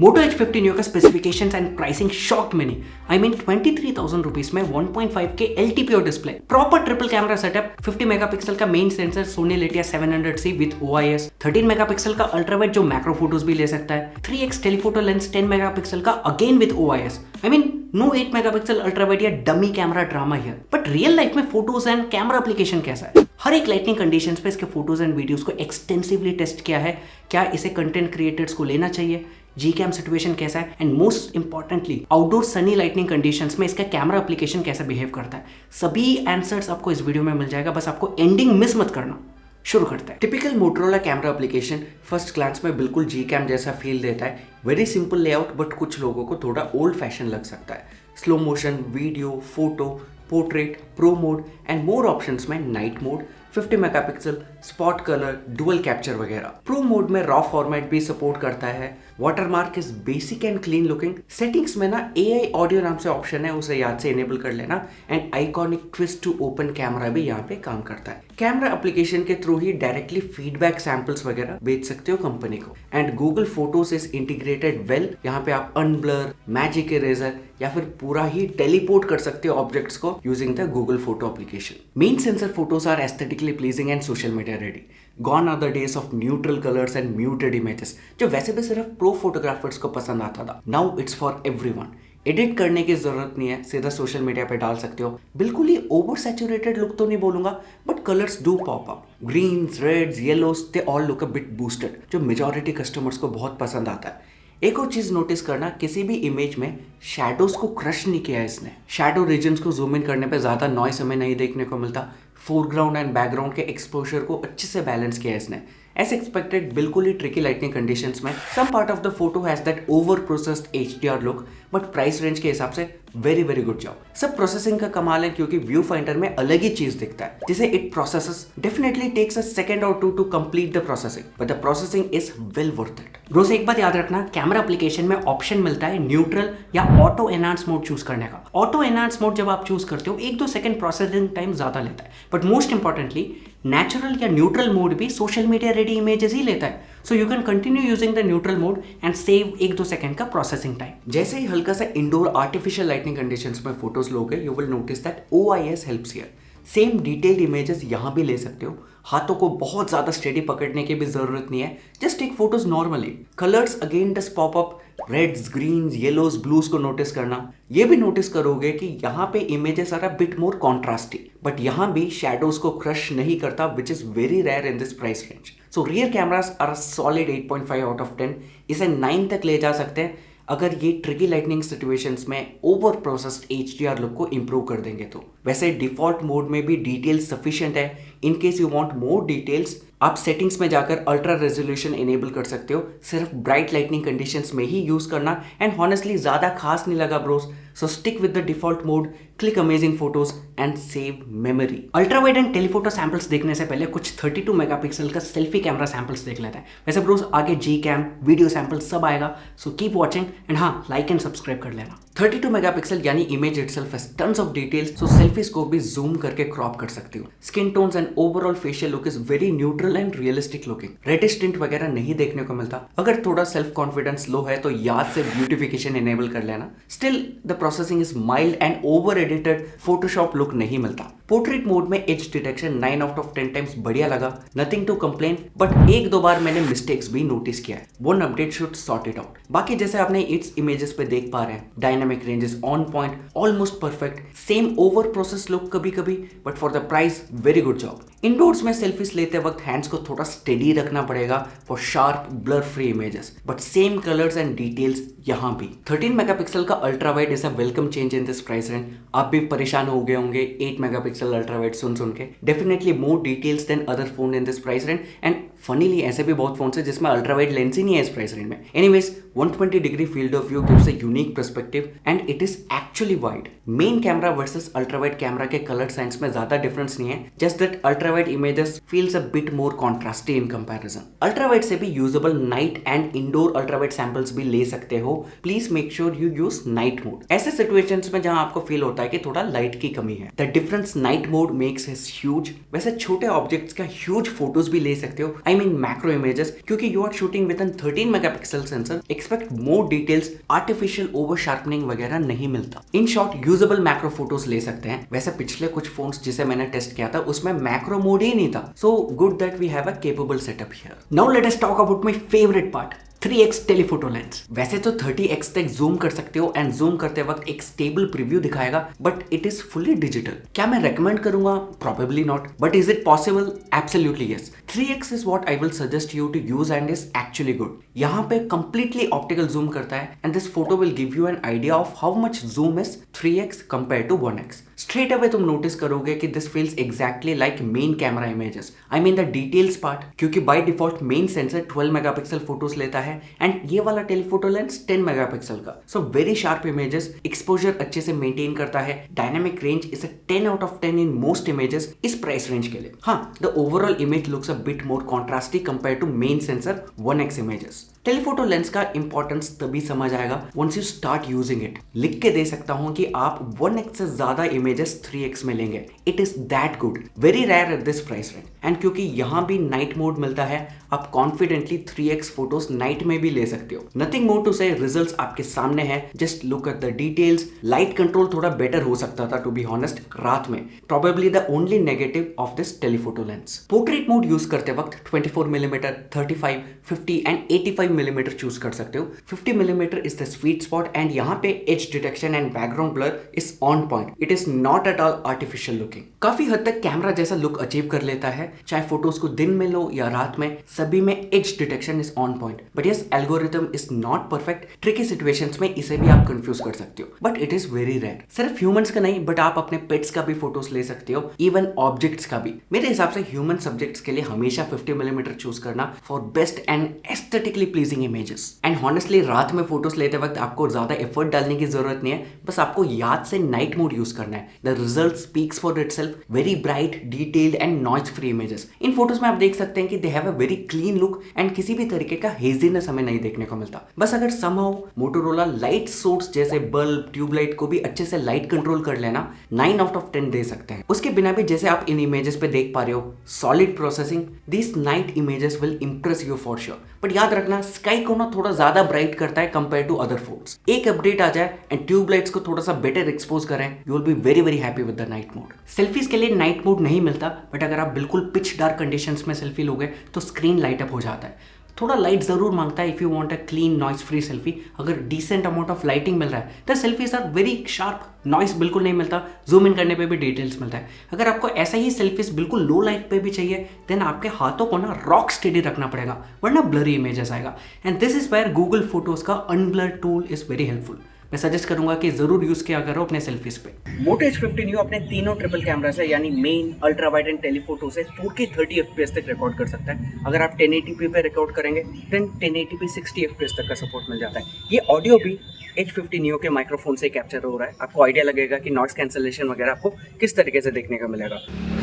Moto H50 Neo का specifications and pricing shocked मैंने। I mean 23,000 rupees में 1.5K LTPO display, proper triple camera setup, 50 megapixel का main sensor Sony Lytia 700C with OIS, 13 megapixel का ultrawide जो macro photos भी ले सकता है, 3x टेलीफोटो लेंस 10 मेगापिक्सल का again with OIS। I mean no 8 megapixel ultrawide या dummy camera drama here, but real life में फोटोज एंड कैमरा एप्लीकेशन कैसा है? हर एक लाइटनिंग कंडीशंस पे इसके फोटोज एंड वीडियोस को एक्सटेंसिवली टेस्ट किया है। क्या इसे कंटेंट क्रिएटर्स को लेना चाहिए? Gcam सिचुएशन कैसा है? And most importantly outdoor Sunny lightning conditions में इसका कैमरा एप्लीकेशन कैसा बिहेव करता है? सभी आंसर्स आपको इस वीडियो में मिल जाएगा, बस आपको एंडिंग मिस मत करना। शुरू करते हैं। Typical Motorola camera application first glance में बिल्कुल Gcam जैसा फील देता है। वेरी सिंपल लेआउट, बट कुछ लोगों को थोड़ा ओल्ड फैशन लग सकता है। Slow motion, video, photo, portrait, pro mode and more options में night mode, 50 megapixel, spot colour, dual capture वगैरह। प्रो मोड में रॉ फॉर्मेट भी सपोर्ट करता है। Watermark is basic and clean looking. Settings में ना AI ऑडियो नाम से ऑप्शन है, उसे याद से इनेबल कर लेना। And iconic twist to open camera भी यहाँ पे काम करता है। कैमरा एप्लीकेशन के थ्रू ही डायरेक्टली फीडबैक सैंपल्स वगैरह भेज सकते हो कंपनी को। And Google photos is integrated well. यहाँ पे आप अनब्लर, मैजिक इरेजर या फिर पूरा ही टेलीपोर्ट कर सकते हो ऑब्जेक्ट्स को using the Google photo application. Main sensor photos are aesthetically pleasing and social media ready. Gone are the days of neutral colours and muted images, जो वैसे भी सिर्फ प्रो फोटोग्राफर्स को पसंद आता था। Now it's for everyone. Edit करने की जरूरत नहीं है, सीधा सोशल मीडिया पे डाल सकते हो। बिल्कुल ही ओवर सैचुरेटेड लुक तो नहीं बोलूंगा, but colours do pop up. Greens, reds, yellows, they all look a bit boosted, जो मेजॉरिटी कस्टमर्स को बहुत पसंद आता है। एक और चीज नोटिस करना, किसी भी इमेज में शैडोज को क्रश नहीं किया है इसने। शैडो रीजन्स को जूम इन करने पे ज्यादा नॉइस हमें नहीं देखने को मिलता। फोरग्राउंड एंड बैकग्राउंड के एक्सपोजर को अच्छे से बैलेंस किया है इसने। एज एक्सपेक्टेड, बिल्कुल ही ट्रिकी लाइटनिंग कंडीशंस में some part of the photo has that over processed HDR look, but price range के हिसाब से वेरी वेरी गुड जॉब। सब प्रोसेसिंग का कमाल है, क्योंकि व्यू फाइंडर में अलग ही चीज दिखता है जिसे it processes. Definitely takes a second or two to complete the processing, but the processing is well worth it. रोज एक बात याद रखना, कैमरा एप्लीकेशन में ऑप्शन मिलता है न्यूट्रल या ऑटो एनहांस मोड चूज करने का। ऑटो एनहांस मोड जब आप चूज करते हो 1-2 सेकंड प्रोसेसिंग टाइम ज्यादा लेता है, बट मोस्ट इंपॉर्टेंटली नेचुरल या न्यूट्रल मोड भी सोशल मीडिया रेडी इमेजेस ही लेता है। सो you can continue using the neutral mode and save 1-2 second का प्रोसेसिंग टाइम। जैसे ही हल्का सा इंडोर आर्टिफिशियल लाइटनिंग कंडीशंस में फोटोज लोगे, you will notice that OIS helps here. Same detailed images यहाँ भी ले सकते हो। हाथों को बहुत ज्यादा स्टेडी पकड़ने की भी जरूरत नहीं है, just take photos normally. Colours again does pop up, reds, greens, yellows, blues को नोटिस करना। ये भी नोटिस करोगे कि यहाँ पे images are a bit more contrasty, but यहाँ भी शैडोज को क्रश नहीं करता, which is very rare in this price range. So rear cameras are a solid 8.5 out of 10। इसे 9 तक ले जा सकते हैं अगर ये ट्रिकी लाइटनिंग सिचुएशंस में ओवर प्रोसेस्ड HDR लुक को इंप्रूव कर देंगे तो। वैसे डिफॉल्ट मोड में भी डिटेल्स सफिशिएंट है। In case you want more details, आप सेटिंग्स में जाकर अल्ट्रा रेजोल्यूशन इनेबल कर सकते हो। सिर्फ ब्राइट लाइटनिंग कंडीशंस में ही यूज करना। एंड हॉनेस्टली ज्यादा खास नहीं लगा Bros, so stick with the default mode, click amazing photos and save memory. Ultra wide and telephoto samples देखने से पहले कुछ 32 मेगापिक्सल का सेल्फी कैमरा सैंपल्स देख लेते हैं। वैसे ब्रोस आगे Gcam वीडियो सैंपल सब आएगा, सो कीप वॉचिंग एंड हाँ, लाइक एंड सब्सक्राइब कर लेना। 32 मेगापिक्सल यानी image itself has tons of details, so selfies को भी जूम करके क्रॉप कर सकते हो। Skin tones and overall facial look is very neutral and realistic looking. Reddish tint वगैरह नहीं देखने को मिलता। अगर थोड़ा सेल्फ कॉन्फिडेंस लो है तो याद से ब्यूटिफिकेशन इनेबल कर लेना। Still the processing is mild and over edited Photoshop look नहीं मिलता। पोर्ट्रेट मोड में edge detection 9 out of 10 times बढ़िया लगा। नथिंग टू कंप्लेन, बट 1-2 बार मैंने मिस्टेक्स भी नोटिस किया है। One update should sort it out. बाकी जैसे आपने इट्स इमेजेस पे देख पा रहे हैं, dynamic range is on point, almost perfect. Same over process look कभी कभी, but for the price very good job. Indoors में सेल्फीज लेते वक्त हैंड्स को थोड़ा स्टेडी रखना पड़ेगा for sharp blur free images, but same colours and details यहाँ भी। 13 मेगापिक्सल का ultra wide is a welcome change in this price range. आप भी परेशान हो गए होंगे 8 मेगापिक्सल अल्ट्रा वाइड सुन के। Definitely more details than other phone in this price range, and funnily ऐसे भी बहुत फोन है जिसमें अल्ट्रा वाइड लेंस ही नहीं है इस प्राइस रेंज में। Anyways 120 degree field of view gives a unique perspective and it is actually wide. Main camera versus ultra wide camera के कलर साइंस में ज्यादा डिफरेंस नहीं है, just that ultra wide images feels a bit more contrasty in comparison. Ultra wide से भी usable night and indoor ultra wide samples भी ले सकते हो। Please make sure you use night mode ऐसे सिचुएशंस में जहां आपको फील होता है कि थोड़ा लाइट की कमी है। The difference night mode makes is huge. वैसे छोटे ऑब्जेक्ट्स का ह्यूज फोटोज भी ले सकते हो। I mean macro images, क्योंकि you are shooting with an 13 megapixel sensor, expect more details, artificial over sharpening वगैरह नहीं मिलता। In short usable macro photos ले सकते हैं। वैसे पिछले कुछ फोन्स जिसे मैंने टेस्ट किया था उसमें मैक्रो मोड ही नहीं था। So good that we have a capable setup here. Now let us talk about my favourite part, 3x telephoto lens. वैसे तो 30x तक जूम कर सकते हो एंड जूम करते वक्त एक स्टेबल प्रीव्यू दिखाएगा, but it is fully digital. क्या मैं रेकमेंड करूंगा? Probably not, but is it possible? Absolutely yes. 3x is what I will suggest you to use and is actually good. यहाँ पे completely optical zoom करता है and this photo will give you an idea of how much zoom is 3x compare to 1x। Straight away तुम notice करोगे कि this feels exactly like main camera images, I mean the details part, क्योंकि by default main sensor 12 megapixel photos लेता है and ये वाला telephoto lens 10 megapixel का। So very sharp images, exposure अच्छे से मेंटेन करता है, dynamic range is a 10 out of 10 in most images इस प्राइस रेंज के लिए। हाँ, the overall image looks a bit more contrasty compare to main sensor 1x images. Telephoto lens का importance तभी समझ आएगा once you start using it. लिख के दे सकता हूं कि आप 1x से ज्यादा इमेजेस 3x में लेंगे। It is that good, very rare at this price range. And क्योंकि यहां भी नाइट मोड मिलता है, आप कॉन्फिडेंटली 3x फोटोज नाइट में भी ले सकते हो। नथिंग मोर टू से, रिजल्ट्स आपके सामने है, just look at the details. Light control थोड़ा बेटर हो सकता था टू बी ऑनेस्ट रात में, probably the only negative of this telephoto lens. Portrait mode use करते वक्त 24mm, 35, 50 एंड 85 मिलीमीटर चूज कर सकते हो। 50 millimetre is the sweet spot and यहाँ पे as detection and background blur is on point. It is not at all artificial looking. काफी हद तक कैमरा जैसा लुक अचीव कर लेता है, चाहे फोटोज को दिन में लो या रात में, सभी में edge detection is on point. But yes, algorithm is not perfect. Tricky situations में इसे भी आप कंफ्यूज कर सकते हो, but it is very rare. सिर्फ ह्यूमंस का नहीं, बट आप अपने पेट्स का भी फोटोज ले सकते हो, इवन ऑब्जेक्ट्स का भी। मेरे हिसाब से ह्यूमन सब्जेक्ट्स के लिए हमेशा 50 मिलीमीटर चूज करना for best and aesthetically pleasing images. And honestly रात में फोटोज लेते वक्त आपको ज्यादा एफर्ट डालने की जरूरत नहीं है, बस आपको याद से नाइट मोड यूज करना है। The result speaks for itself, very bright, detailed and noise free images. In photos में आप देख सकते हैं कि they have a very clean look and किसी भी तरीके का हेजीनेस हमें नहीं देखने को मिलता। बस अगर समहाउ मोटोरोला लाइट सोर्स जैसे बल्ब, ट्यूबलाइट को भी अच्छे से लाइट कंट्रोल कर लेना, 9 आउट ऑफ 10 दे सकते हैं। उसके बिना भी जैसे आप इन इमेजेस पे देख पा रहे हो, solid processing, this night images will Impress you for sure. But याद रखना, स्काई को ना थोड़ा ज्यादा ब्राइट करता है कंपेयर टू अदर फोन्स। एक अपडेट आ जाए एंड ट्यूबलाइट्स को थोड़ा सा बेटर एक्सपोज करें, you will be very very happy with the night mode. Selfies के लिए नाइट मोड नहीं मिलता, बट अगर आप बिल्कुल पिच डार्क कंडीशंस में सेल्फी लोगे तो स्क्रीन लाइट अप हो जाता है। थोड़ा लाइट जरूर मांगता है if you want a clean noise free selfie. अगर डिसेंट अमाउंट ऑफ लाइटिंग मिल रहा है तो selfies are very sharp, noise बिल्कुल नहीं मिलता, जूम इन करने पे भी डिटेल्स मिलता है। अगर आपको ऐसा ही सेल्फीज बिल्कुल लो लाइट पे भी चाहिए, देन आपके हाथों को ना रॉक स्टेडी रखना पड़ेगा, वरना ब्लरी इमेजेस आएगा। And this is where Google Photos का unblur tool is very helpful. मैं सजेस्ट करूंगा कि जरूर यूज किया करो अपने सेल्फीज पे। मोटो H50 Neo अपने तीनों ट्रिपल कैमरा से, यानी main, ultra wide and telephoto से 4K 30 FPS तक रिकॉर्ड कर सकता है। अगर आप 1080p पे रिकॉर्ड करेंगे देन 1080p 60 FPS तक का सपोर्ट मिल जाता है। ये ऑडियो भी H50 Neo के माइक्रोफोन से कैप्चर हो रहा है। आपको आइडिया लगेगा कि नॉइस कैंसलेशन वगैरह आपको किस तरीके से देखने को मिलेगा।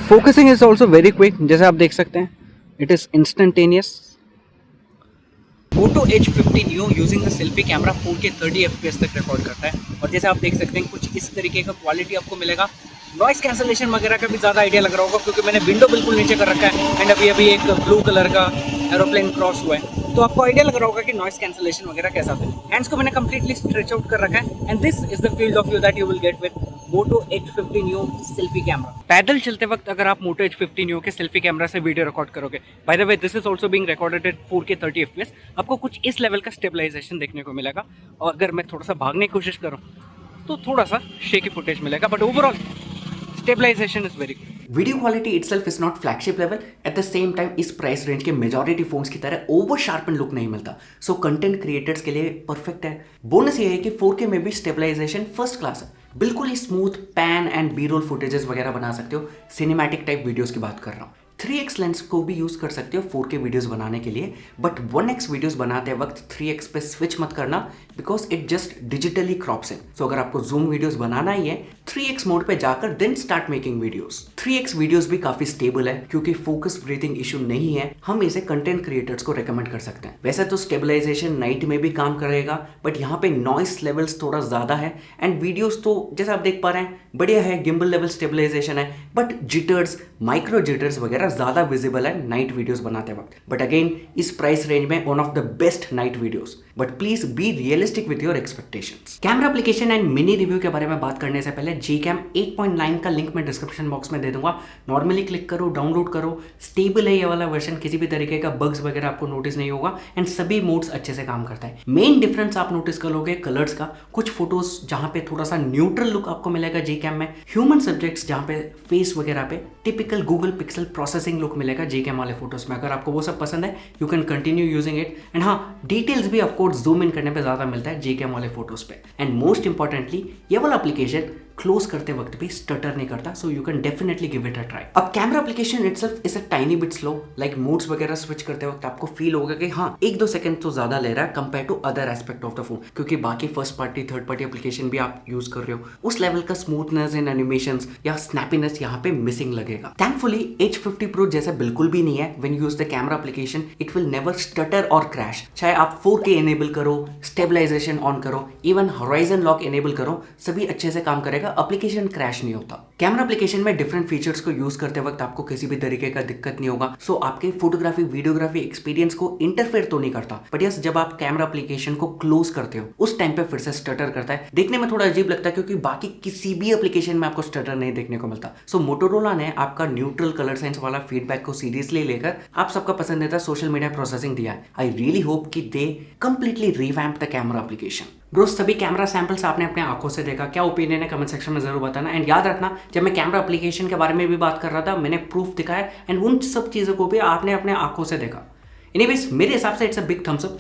Focusing is also very quick, जैसे आप देख सकते हैं, it is instantaneous. Moto H50 Neo using the selfie camera 4K 30 FPS तक रिकॉर्ड करता है और जैसे आप देख सकते हैं कुछ इस तरीके का क्वालिटी आपको मिलेगा। नॉइस कैंसलेशन वगैरह का भी ज़्यादा आइडिया लग रहा होगा क्योंकि मैंने विंडो बिल्कुल नीचे कर रखा है एंड अभी एक ब्लू कलर का एरोप्लेन क्रॉस हुआ है, तो आपको आइडिया लग रहा होगा कि नॉइस कैंसलेशन वगैरह कैसा था। हैंड्स को मैंने कंप्लीटली स्ट्रेच आउट कर रखा है and this is the field of view that you will get with Moto H50 Neo selfie camera. पैदल चलते वक्त अगर आप मोटो H50 Neo के सेल्फी कैमरा से वीडियो रिकॉर्ड करोगे, by the way this is also being recorded at 4K 30 FPS, आपको कुछ इस लेवल का स्टेबलाइजेशन देखने को मिलेगा। और अगर मैं थोड़ा सा भागने की कोशिश करूँ तो थोड़ा सा शेकी फुटेज मिलेगा, but overall stabilization is very good. Video quality itself is not flagship level, at the same time इस प्राइस रेंज के मेजॉरिटी फोन्स की तरह ओवर शार्पन लुक नहीं मिलता, सो कंटेंट क्रिएटर्स के लिए परफेक्ट है। बोनस ये है कि 4K में भी स्टेबलाइजेशन फर्स्ट क्लास है, बिल्कुल ही smooth pan and B roll footages वगैरह बना सकते हो। सिनेमैटिक टाइप वीडियोस की बात कर रहा हूँ। 3x लेंस को भी यूज कर सकते हो 4K वीडियोस बनाने के लिए, बट 1x वीडियोस बनाते वक्त 3x पे स्विच मत करना because it just digitally crops in. So अगर आपको जूम वीडियोस बनाना ही है 3x मोड पे जाकर then start making videos. 3x videos भी काफी स्टेबल है क्योंकि फोकस ब्रीथिंग इशू नहीं है। हम इसे कंटेंट क्रिएटर्स को रेकमेंड कर सकते हैं। वैसे तो स्टेबलाइजेशन नाइट में भी काम करेगा, बट यहाँ पे नॉइस लेवल्स थोड़ा ज्यादा है एंड वीडियोस तो जैसे आप देख पा रहे हैं बढ़िया है, गिम्बल लेवल स्टेबलाइजेशन है, बट जिटर्स, माइक्रो जिटर्स वगैरह ज्यादा विजिबल है नाइट वीडियोस बनाते वक्त। बट अगेन इस प्राइस रेंज में one of the best night videos, but please be realistic with your expectations. Camera application and mini review के बारे में बात करने से पहले Gcam 8.9 का लिंक मैं डिस्क्रिप्शन बॉक्स में दे दूंगा। नॉर्मली क्लिक करो, डाउनलोड करो, स्टेबल है ये वाला वर्जन, किसी भी तरीके का बग्स वगैरह आपको नोटिस नहीं होगा एंड सभी मोड्स अच्छे से काम करता है। मेन डिफरेंस आप नोटिस करोगे कलर्स का, कुछ फोटोज जहां पे थोड़ा सा न्यूट्रल लुक आपको मिलेगा Gcam में, ह्यूमन सब्जेक्ट्स जहां पे फेस वगैरह पे typical Google pixel processing look मिलेगा Gcam वाले फोटोज में। अगर आपको वो सब पसंद है you can continue using it and हाँ, डिटेल्स भी ऑफकोर्स जूम इन करने पे ज्यादा मिलता है Gcam वाले फोटोज पे। एंड मोस्ट इंपॉर्टेंटली ये वाला एप्लीकेशन क्लोज करते वक्त भी स्टटर नहीं करता, so you can definitely give it a try. अब camera application itself is a tiny bit slow, like modes वगैरह स्विच करते वक्त आपको फील होगा कि हाँ 1-2 सेकंड तो ज्यादा ले रहा है compare to other aspect of the phone, क्योंकि बाकी first party third party application भी आप यूज कर रहे हो, उस लेवल का स्मूथनेस इन एनिमेशंस या स्नैपीनेस यहाँ पे मिसिंग लगेगा। थैंकफुली H50 Pro जैसा बिल्कुल भी नहीं है। When you use the camera application it will never stutter और क्रैश, चाहे आप 4K एनेबल करो, स्टेबलाइजेशन ऑन करो, इवन हॉराइजन लॉक एनेबल करो, सभी अच्छे से काम करेगा, एप्लीकेशन क्रैश नहीं होता। कैमरा एप्लीकेशन में डिफरेंट फीचर्स को यूज करते वक्त आपको किसी भी तरीके का दिक्कत नहीं होगा, सो आपके फोटोग्राफी वीडियोग्राफी एक्सपीरियंस को इंटरफेयर तो नहीं करता, बट यस जब आप कैमरा एप्लीकेशन को क्लोज करते हो उस टाइम पे फिर से स्टटर करता है। देखने में थोड़ा अजीब लगता है क्योंकि बाकी किसी भी एप्लीकेशन में आपको स्टटर नहीं देखने को मिलता। सो मोटोरोला ने आपका न्यूट्रल कलर साइंस वाला फीडबैक को सीरियसली लेकर आप सबका पसंदीदा सोशल मीडिया प्रोसेसिंग दिया है। आई रियली होप कि दे completely revamp the camera application. Bro सभी कैमरा सैंपल्स आपने अपने आंखों से देखा, क्या ओपिनियन है कमेंट सेक्शन में जरूर बताना। एंड याद रखना जब मैं कैमरा एप्लीकेशन के बारे में भी बात कर रहा था मैंने प्रूफ दिखाया एंड उन सब चीजों को भी आपने अपने आंखों से देखा। एनीवेज मेरे हिसाब से it's a big thumbs up.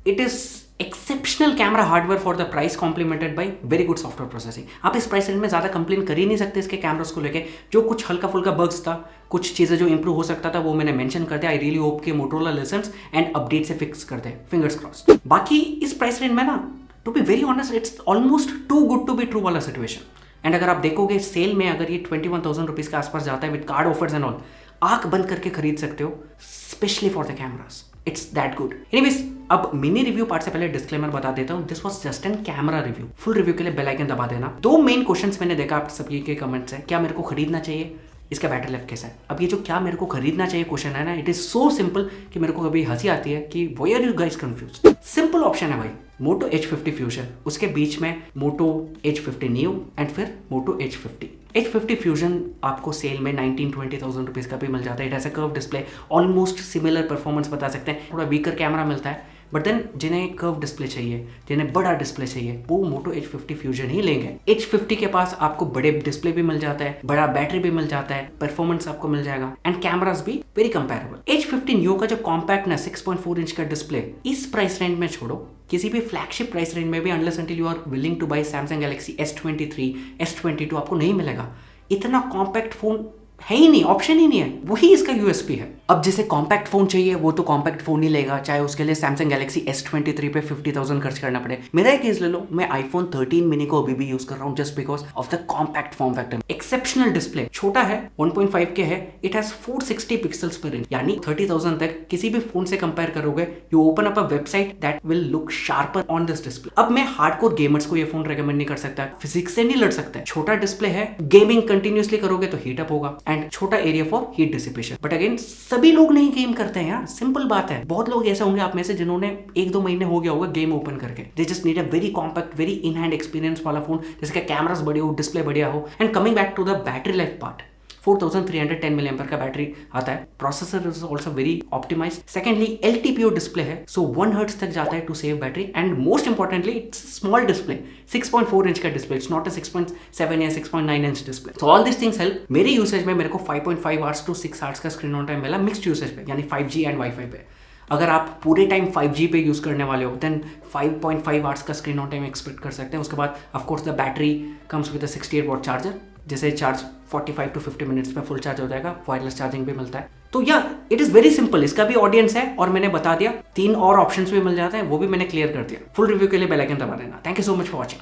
It is exceptional camera hardware for the price complemented by very good software processing. आप इस प्राइस रेंज में ज्यादा कंप्लेन कर ही नहीं सकते इसके कैमरास को लेके। जो कुछ हल्का फुल्का बग्स था, कुछ चीजें जो इंप्रूव हो सकता था वो मैंने मेंशन कर दिया। आई रियली होप कि मोटोरोला लिसन्स एंड अपडेट से फिक्स कर दे, फिंगर्स क्रॉस्ड। बाकी इस प्राइस रेंज में ना to be very honest it's almost too good to be true वाला सिचुएशन। एंड अगर आप देखोगे सेल में अगर ये 21,000 रुपीज के आसपास जाता है with card offers and all, आंख बंद करके खरीद सकते हो, specially for the cameras. It's that good. Anyways अब मिनी रिव्यू पार्ट से पहले डिस्क्लेमर बता देता हूं, this was just an camera review. Full review के लिए बेल आइकन दबा देना। 2 मेन क्वेश्चंस मैंने देखा आप सभी के कमेंट्स है, क्या मेरे को खरीदना चाहिए, इसका बैटरी लाइफ कैसा है। अब ये जो क्या मेरे को खरीदना चाहिए क्वेश्चन है ना, इट इज सो सिंपल कि मेरे को कभी हंसी आती है कि why are you guys confused. Simple option है भाई, मोटो H50 फ्यूजन, उसके बीच में मोटो H50 न्यू एंड फिर मोटो H50। H50 फ्यूजन आपको सेल में 19-20,000 रुपीज का भी मिल जाता है। It has a curve display, almost similar performance बता सकते हैं, थोड़ा वीकर कैमरा मिलता है, बट देन जिन्हें कर्व डिस्प्ले चाहिए, जिन्हें बड़ा डिस्प्ले चाहिए, वो मोटो H50 फ्यूजन ही लेंगे। H50 के पास आपको बड़े डिस्प्ले भी मिल जाता है, बड़ा बैटरी भी मिल जाता है, परफॉर्मेंस आपको मिल जाएगा एंड कैमरास भी वेरी कंपेरेबल। H50 न्यू का जो कॉम्पैक्टनेस 6.4 इंच का डिस्प्ले इस प्राइस रेंज में छोड़ो, किसी भी फ्लैगशिप प्राइस रेंज में भी unless until you are willing to buy Samsung Galaxy S23, S22 आपको नहीं मिलेगा। इतना कॉम्पैक्ट फोन है ही नहीं, ऑप्शन ही नहीं है, वही इसका यूएसपी है। अब जिसे कॉम्पैक्ट फोन चाहिए वो तो कॉम्पैक्ट फोन ही लेगा, चाहे उसके लिए सैमसंग गैलेक्सी S23 पे 50,000 खर्च करना पड़े। मेरा एक केस ले लो, मैं iPhone 13 मिनी को अभी भी यूज कर रहा हूँ just because of the compact form factor. Exceptional display, छोटा है, 1.5K है, इट हैज 460 पिक्सल्स पर इंच, यानी 30,000 तक किसी भी फोन से कंपेयर करोगे, you open up a website that will look sharper on this display. अब मैं हार्डकोर गेमर्स को ये फोन रेकमेंड नहीं कर सकता, फिजिक्स से नहीं लड़ सकता। छोटा डिस्प्ले है, गेमिंग कंटिन्यूसली करोगे तो हीट अप होगा एंड छोटा area for heat dissipation. But again सभी लोग नहीं गेम करते हैं यार, सिंपल बात है। बहुत लोग ऐसे होंगे आप में से जिन्होंने 1-2 महीने हो गया होगा गेम ओपन करके। They just need a very compact, very in hand experience वाला फोन जिसका कैमरास बड़े हो, डिस्प्ले बढ़िया हो। And coming back to the battery life part, 4310 mAh का बैटरी आता है। Processor is also very optimized. Secondly LTPO display है, सो 1 हर्ट्ज तक जाता है to save battery and most importantly it's small display, 6.4 inch का डिस्प्ले, इट्स नॉट अ 6.7 या 6.9 inch display. So all this things help. मेरे usage में मेरे को 5.5 आवर्स टू 6 आवर्स का स्क्रीन ऑन टाइम मिला मिक्स्ड यूसेज पे, यानी 5G एंड वाईफाई पे। अगर आप पूरे टाइम 5G पे यूज करने वाले हो देन 5.5 आवर्स का स्क्रीन ऑन टाइम एक्सपेक्ट कर सकते हैं। उसके बाद of course the battery comes with a 68 watt charger, जैसे चार्ज 45 to 50 मिनट्स में फुल चार्ज हो जाएगा। वायरलेस चार्जिंग भी मिलता है। तो या इट इज वेरी सिंपल, इसका भी ऑडियंस है और मैंने बता दिया। 3 और ऑप्शंस भी मिल जाते हैं, वो भी मैंने क्लियर कर दिया। फुल रिव्यू के लिए बेल आइकन दबा देना। Thank you so much for watching.